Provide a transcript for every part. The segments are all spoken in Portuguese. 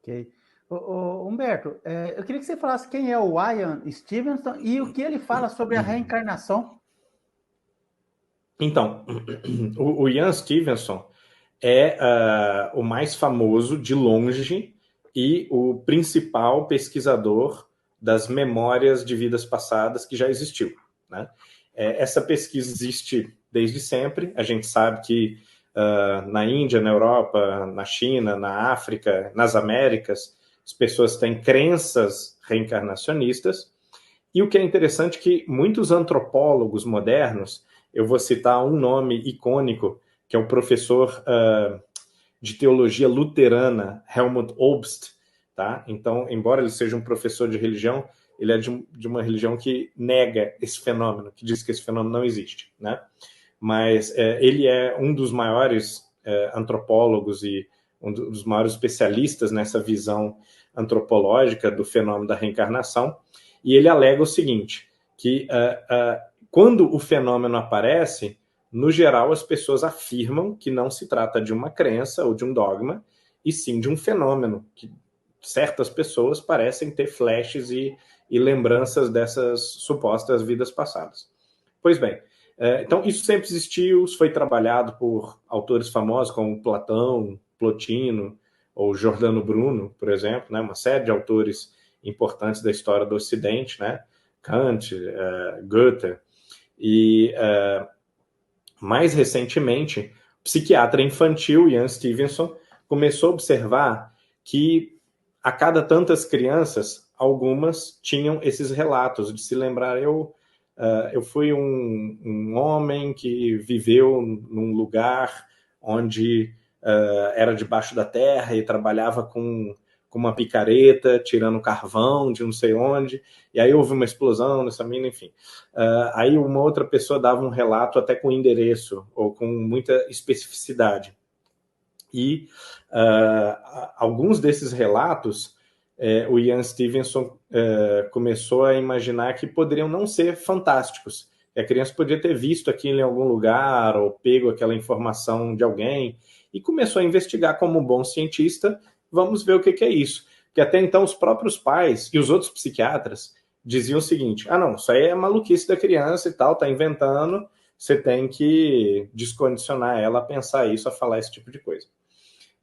Ok. Humberto, eu queria que você falasse quem é o Ian Stevenson e o que ele fala sobre a reencarnação. Então, o Ian Stevenson é o mais famoso de longe e o principal pesquisador das memórias de vidas passadas que já existiu, né? Essa pesquisa existe desde sempre. A gente sabe que na Índia, na Europa, na China, na África, nas Américas, as pessoas têm crenças reencarnacionistas. E o que é interessante é que muitos antropólogos modernos, eu vou citar um nome icônico, que é o professor de teologia luterana, Helmut Obst, tá? Então, embora ele seja um professor de religião, ele é de uma religião que nega esse fenômeno, que diz que esse fenômeno não existe, né? Mas ele é um dos maiores antropólogos e um dos maiores especialistas nessa visão antropológica do fenômeno da reencarnação, e ele alega o seguinte, que quando o fenômeno aparece, no geral, as pessoas afirmam que não se trata de uma crença ou de um dogma, e sim de um fenômeno, que certas pessoas parecem ter flashes e lembranças dessas supostas vidas passadas. Pois bem, então isso sempre existiu, foi trabalhado por autores famosos como Platão, Plotino ou Giordano Bruno, por exemplo, né? Uma série de autores importantes da história do Ocidente, né? Kant, Goethe, e mais recentemente, o psiquiatra infantil Ian Stevenson começou a observar que a cada tantas crianças, algumas tinham esses relatos de se lembrar, eu fui um homem que viveu num lugar onde era debaixo da terra e trabalhava com uma picareta, tirando carvão de não sei onde, e aí houve uma explosão nessa mina, enfim. Aí uma outra pessoa dava um relato até com endereço, ou com muita especificidade. E alguns desses relatos, o Ian Stevenson começou a imaginar que poderiam não ser fantásticos. A criança podia ter visto aquilo em algum lugar, ou pego aquela informação de alguém, e começou a investigar como um bom cientista. Vamos ver o que é isso. Porque até então os próprios pais e os outros psiquiatras diziam o seguinte, não, isso aí é maluquice da criança e tal, tá inventando, você tem que descondicionar ela a pensar isso, a falar esse tipo de coisa.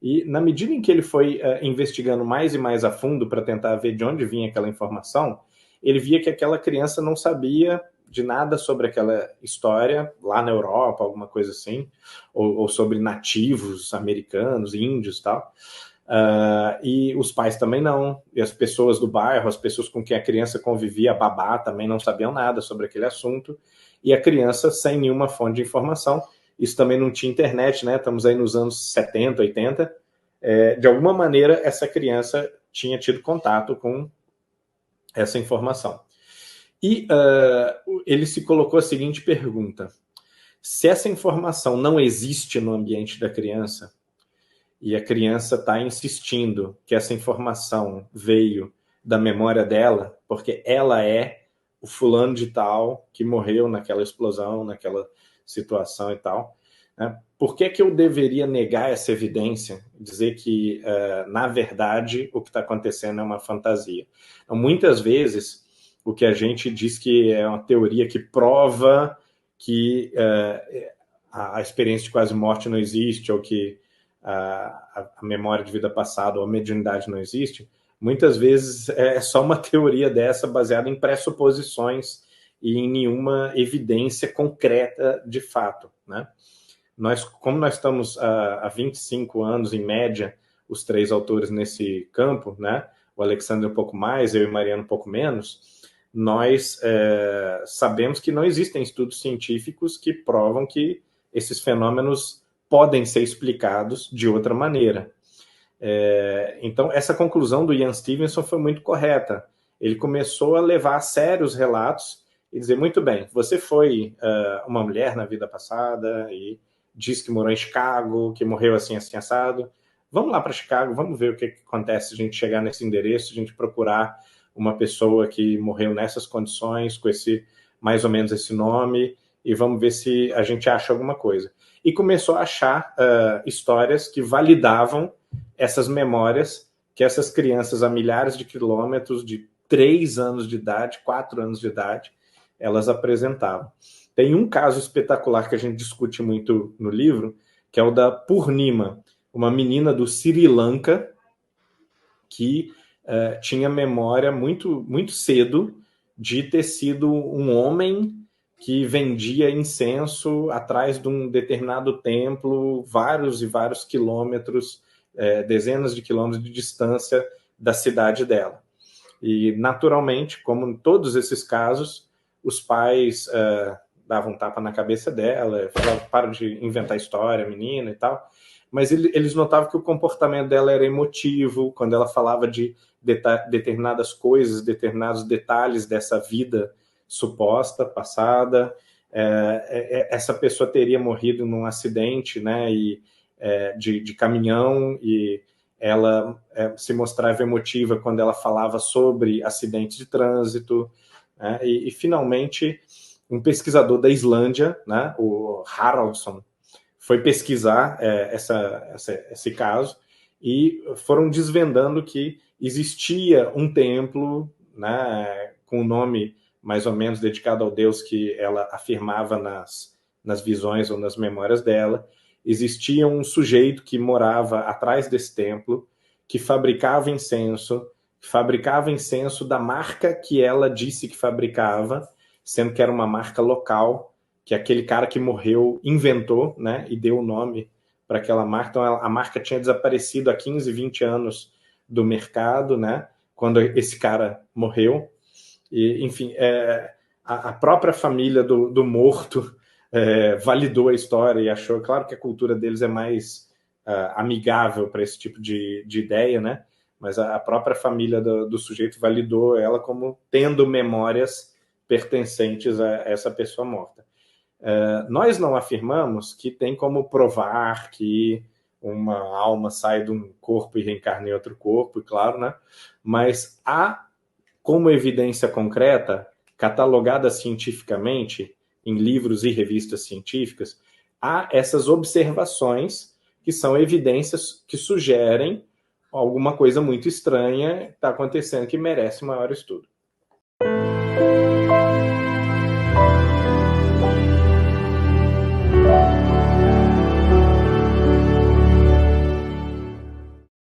E na medida em que ele foi investigando mais e mais a fundo para tentar ver de onde vinha aquela informação, ele via que aquela criança não sabia de nada sobre aquela história lá na Europa, alguma coisa assim, ou sobre nativos americanos, índios e tal. E os pais também não, e as pessoas do bairro, as pessoas com quem a criança convivia, a babá, também não sabiam nada sobre aquele assunto, e a criança sem nenhuma fonte de informação. Isso também não tinha internet, né? Estamos aí nos anos 70, 80. De alguma maneira, essa criança tinha tido contato com essa informação. E ele se colocou a seguinte pergunta: se essa informação não existe no ambiente da criança, e a criança está insistindo que essa informação veio da memória dela, porque ela é o fulano de tal que morreu naquela explosão, naquela situação e tal, né? Por que eu deveria negar essa evidência, dizer que, na verdade, o que está acontecendo é uma fantasia? Então, muitas vezes, o que a gente diz que é uma teoria que prova que a experiência de quase morte não existe, ou que a memória de vida passada ou a mediunidade não existe, muitas vezes é só uma teoria dessa baseada em pressuposições e em nenhuma evidência concreta de fato, né? Como nós estamos há 25 anos, em média, os três autores nesse campo, né? O Alexandre um pouco mais, eu e Mariana um pouco menos, nós sabemos que não existem estudos científicos que provam que esses fenômenos podem ser explicados de outra maneira. Então, essa conclusão do Ian Stevenson foi muito correta. Ele começou a levar a sério os relatos e dizer, muito bem, você foi uma mulher na vida passada e disse que morou em Chicago, que morreu assim, assim, assado. Vamos lá para Chicago, vamos ver o que acontece se a gente chegar nesse endereço, a gente procurar uma pessoa que morreu nessas condições, com mais ou menos esse nome, e vamos ver se a gente acha alguma coisa. E começou a achar histórias que validavam essas memórias que essas crianças a milhares de quilômetros, de 3 anos de idade, 4 anos de idade, elas apresentavam. Tem um caso espetacular que a gente discute muito no livro, que é o da Purnima, uma menina do Sri Lanka que tinha memória muito, muito cedo de ter sido um homem que vendia incenso atrás de um determinado templo, vários e vários quilômetros, dezenas de quilômetros de distância da cidade dela. E, naturalmente, como em todos esses casos, os pais davam um tapa na cabeça dela, falavam, para de inventar história, menina e tal. Mas eles notavam que o comportamento dela era emotivo, quando ela falava de determinadas coisas, determinados detalhes dessa vida suposta, passada. Essa pessoa teria morrido num acidente, né, de caminhão, e ela se mostrava emotiva quando ela falava sobre acidentes de trânsito, né, e finalmente um pesquisador da Islândia, né, o Haraldsson, foi pesquisar esse caso e foram desvendando que existia um templo, né, com o nome mais ou menos dedicado ao deus que ela afirmava nas visões ou nas memórias dela. Existia um sujeito que morava atrás desse templo, que fabricava incenso da marca que ela disse que fabricava, sendo que era uma marca local, que aquele cara que morreu inventou, né, e deu o nome para aquela marca. Então a marca tinha desaparecido há 15, 20 anos do mercado, né, quando esse cara morreu. E, enfim, a própria família do morto validou a história e achou, claro que a cultura deles é mais amigável para esse tipo de ideia, né, mas a própria família do sujeito validou ela como tendo memórias pertencentes a essa pessoa morta. Nós não afirmamos que tem como provar que uma alma sai de um corpo e reencarna em outro corpo, claro, né? Mas há como evidência concreta, catalogada cientificamente em livros e revistas científicas, há essas observações que são evidências que sugerem alguma coisa muito estranha está acontecendo que merece maior estudo.